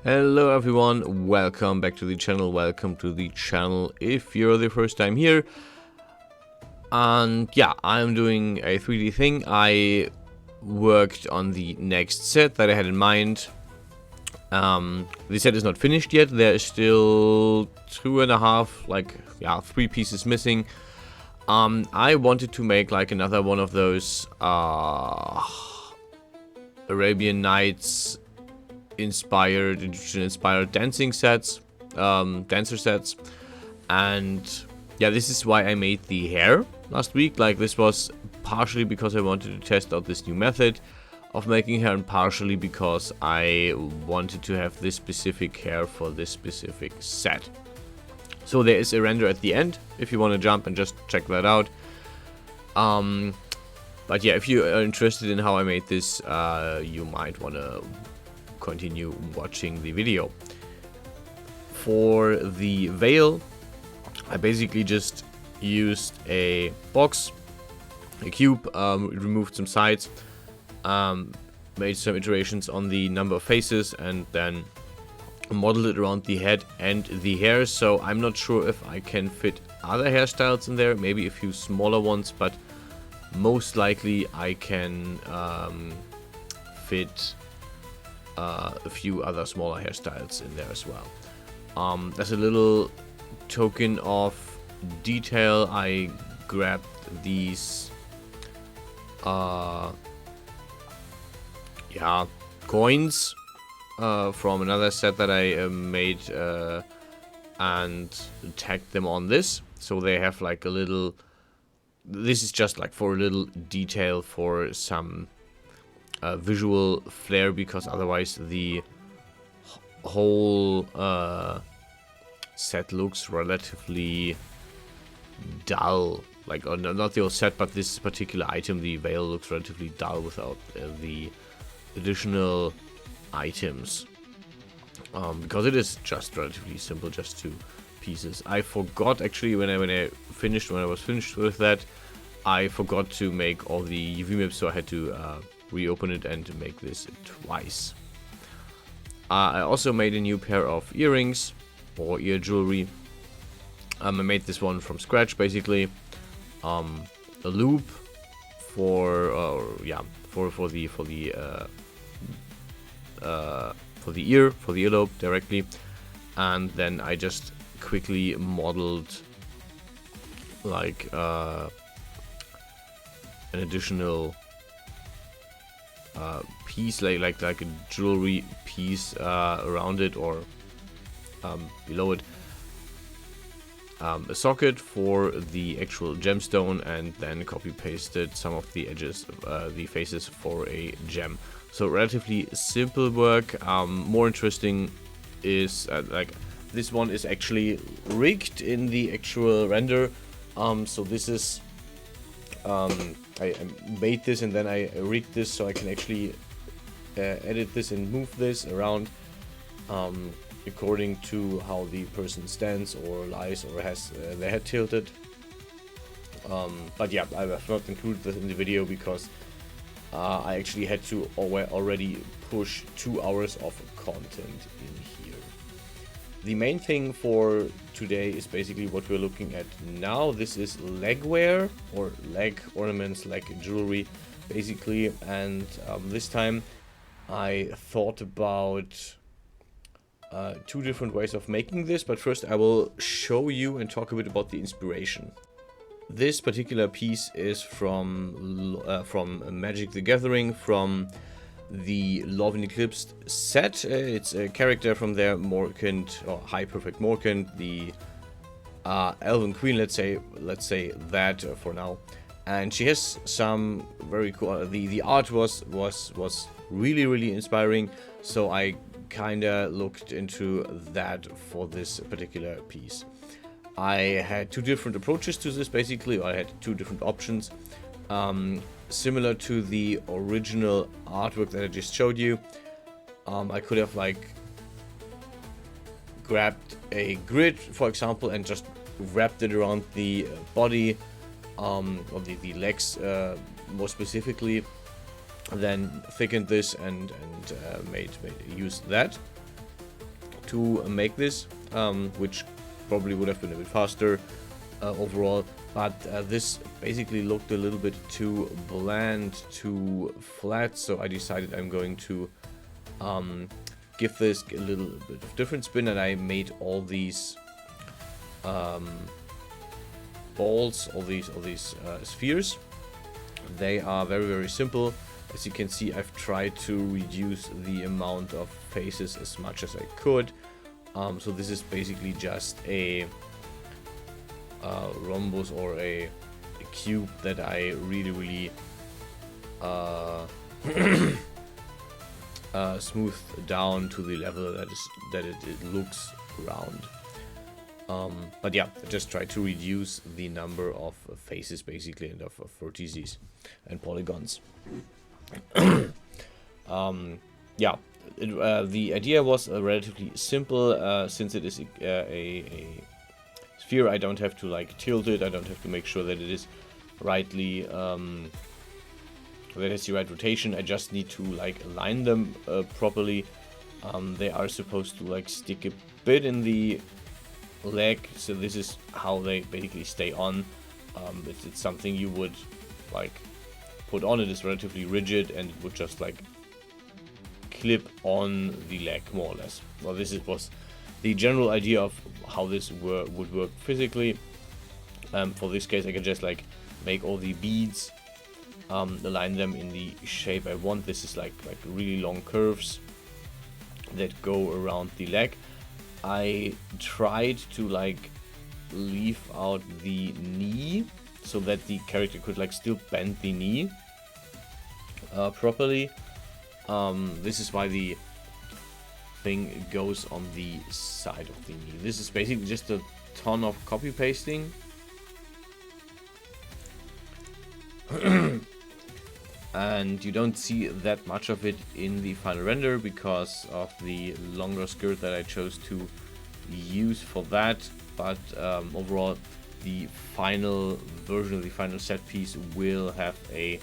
Hello everyone, welcome back to the channel, if you're the first time here. And yeah, I'm doing a 3D thing. I worked on the next set that I had in mind. The set is not finished yet, there is still 3 pieces missing. I wanted to make like another one of those Arabian Nights inspired dancing sets, dancer sets, and yeah, this is why I made the hair last week. Like, this was partially because I wanted to test out this new method of making hair, and partially because I wanted to have this specific hair for this specific set. So there is a render at the end if you want to jump and just check that out. But yeah, if you are interested in how I made this, you might want to continue watching the video. For the veil, I basically just used a box, a cube, removed some sides, made some iterations on the number of faces, and then modeled it around the head and the hair. So I'm not sure if I can fit other hairstyles in there, maybe a few smaller ones, but most likely I can fit a few other smaller hairstyles in there as well. As a little token of detail, I grabbed these coins from another set that I made and tagged them on this, so they have like a little, this is just like for a little detail, for some visual flair, because otherwise the whole set looks relatively dull. Like, not the whole set, but this particular item, the veil, looks relatively dull without the additional items, because it is just relatively simple, just 2 pieces. I forgot actually when I was finished with that, I forgot to make all the UV maps, so I had to reopen it and make this twice. I also made a new pair of earrings or ear jewelry. I made this one from scratch, basically. A loop for the earlobe directly, and then I just quickly modeled like an additional piece, like a jewelry piece around it, or below it, a socket for the actual gemstone, and then copy pasted some of the edges, the faces for a gem. So relatively simple work. More interesting is like this one is actually rigged in the actual render. So this is I made this and then I rigged this so I can actually edit this and move this around according to how the person stands or lies or has their head tilted. But yeah, I have not included this in the video because I actually had to already push 2 hours of content in here. The main thing for today is basically what we're looking at now. This is leg wear, or leg ornaments, leg jewelry basically, and this time I thought about 2 different ways of making this, but first I will show you and talk a bit about the inspiration. This particular piece is from Magic the Gathering, from the Love and Eclipsed set. It's a character from there, Morkant, or High Perfect Morkant, the Elven Queen, let's say that for now. And she has some very cool. The art was really inspiring, so I kinda looked into that for this particular piece. I had 2 different approaches to this, basically, or I had 2 different options. Similar to the original artwork that I just showed you, I could have like grabbed a grid, for example, and just wrapped it around the body, or the legs more specifically, then thickened this and used that. to make this, which probably would have been a bit faster overall, but this basically looked a little bit too bland, too flat, so I decided I'm going to give this a little bit of different spin, and I made all these balls, all these spheres. They are very simple. As you can see, I've tried to reduce the amount of faces as much as I could. So this is basically just a rhombus or a cube that I really smoothed down to the level that it looks round. But yeah, I just try to reduce the number of faces basically, and of vertices and polygons. Yeah, the idea was relatively simple. Since it is a sphere, I don't have to like tilt it. I don't have to make sure that it is rightly that has the right rotation. I just need to like align them properly. They are supposed to like stick a bit in the leg, so this is how they basically stay on. It's something you would like put on. It is relatively rigid, and it would just like clip on the leg more or less. Well, was the general idea of how this would work physically. For this case, I can just like make all the beads, align them in the shape I want. This is like really long curves that go around the leg. I tried to like leave out the knee so that the character could like still bend the knee properly. This is why the thing goes on the side of the knee. This is basically just a ton of copy pasting. And you don't see that much of it in the final render because of the longer skirt that I chose to use for that. But overall, the final version of the final set piece will have a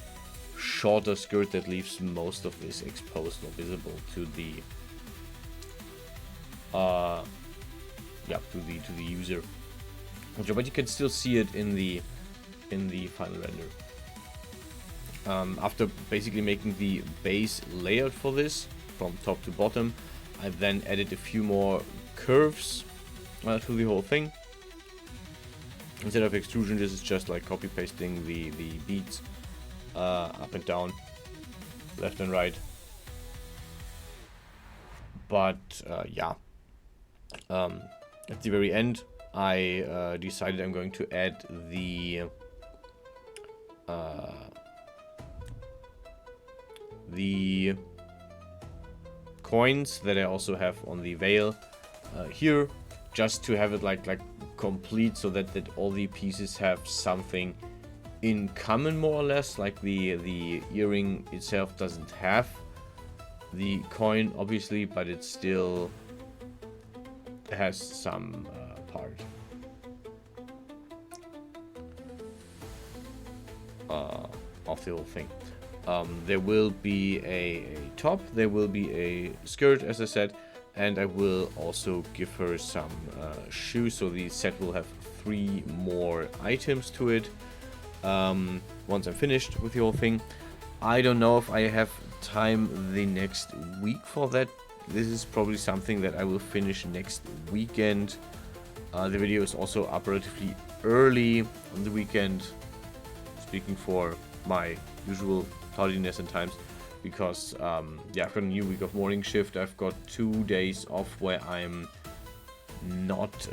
shorter skirt that leaves most of this exposed or visible to the to the user. But you can still see it in the final render. After basically making the base layout for this from top to bottom, I then added a few more curves to the whole thing. Instead of extrusion, this is just like copy pasting the beads up and down, left and right. But yeah, at the very end, I decided I'm going to add the coins that I also have on the veil here, just to have it like complete, so that all the pieces have something in common more or less. Like the earring itself doesn't have the coin obviously, but it still has some part of the whole thing. There will be a top, there will be a skirt, as I said, and I will also give her some shoes, so the set will have 3 more items to it once I'm finished with the whole thing. I don't know if I have time the next week for that. This is probably something that I will finish next weekend. The video is also up relatively early on the weekend, speaking for my usual tardiness and times, because yeah, I've got a new week of morning shift. I've got 2 days off where I'm not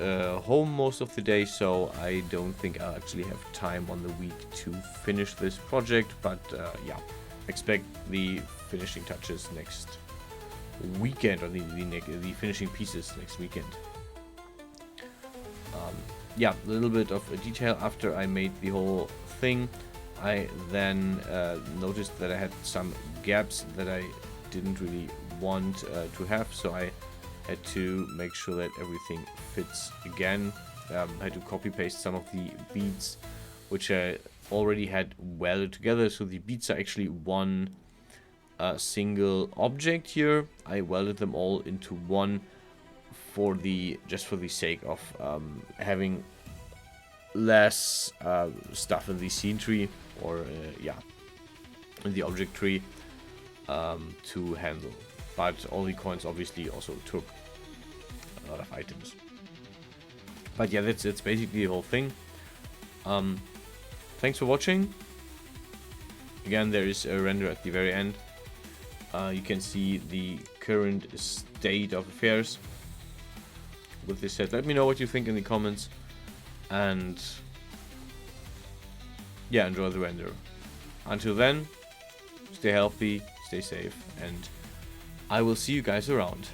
home most of the day, so I don't think I'll actually have time on the week to finish this project. But yeah, expect the finishing touches next weekend, or the finishing pieces next weekend. Yeah, a little bit of a detail. After I made the whole thing, I then noticed that I had some gaps that I didn't really want to have, so I had to make sure that everything fits again. I had to copy paste some of the beads, which I already had welded together, so the beads are actually one single object here. I welded them all into one for the sake of having less stuff in the scene tree, or yeah, in the object tree, to handle. But all the coins obviously also took a lot of items. But yeah, that's basically the whole thing. Thanks for watching. Again, there is a render at the very end. You can see the current state of affairs with this set. Let me know what you think in the comments, and yeah, enjoy the render. Until then, stay healthy, stay safe, and I will see you guys around.